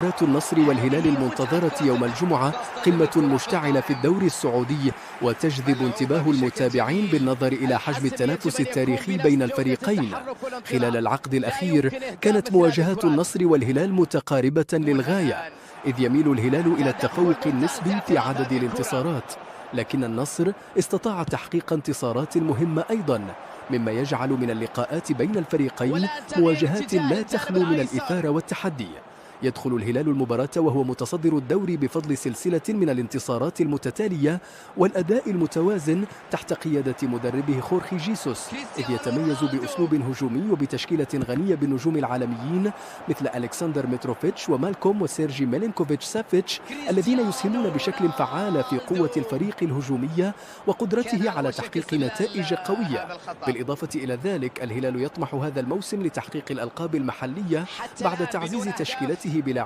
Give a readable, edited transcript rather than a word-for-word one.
مباراة النصر والهلال المنتظرة يوم الجمعة قمة مشتعلة في الدوري السعودي، وتجذب انتباه المتابعين بالنظر إلى حجم التنافس التاريخي بين الفريقين. خلال العقد الأخير كانت مواجهات النصر والهلال متقاربة للغاية، إذ يميل الهلال إلى التفوق النسبي في عدد الانتصارات، لكن النصر استطاع تحقيق انتصارات مهمة أيضا، مما يجعل من اللقاءات بين الفريقين مواجهات لا تخلو من الإثارة والتحدي. يدخل الهلال المباراة وهو متصدر الدوري بفضل سلسلة من الانتصارات المتتالية والأداء المتوازن تحت قيادة مدربه خورخي جيسوس، إذ يتميز بأسلوب هجومي وبتشكيلة غنية بالنجوم العالميين مثل ألكسندر متروفيتش ومالكوم وسيرجي ميلينكوفيتش سافيتش، الذين يسهمون بشكل فعال في قوة الفريق الهجومية وقدرته على تحقيق نتائج قوية. بالإضافة إلى ذلك، الهلال يطمح هذا الموسم لتحقيق الألقاب المحلية بعد تعزيز تشكيلته بلاعبين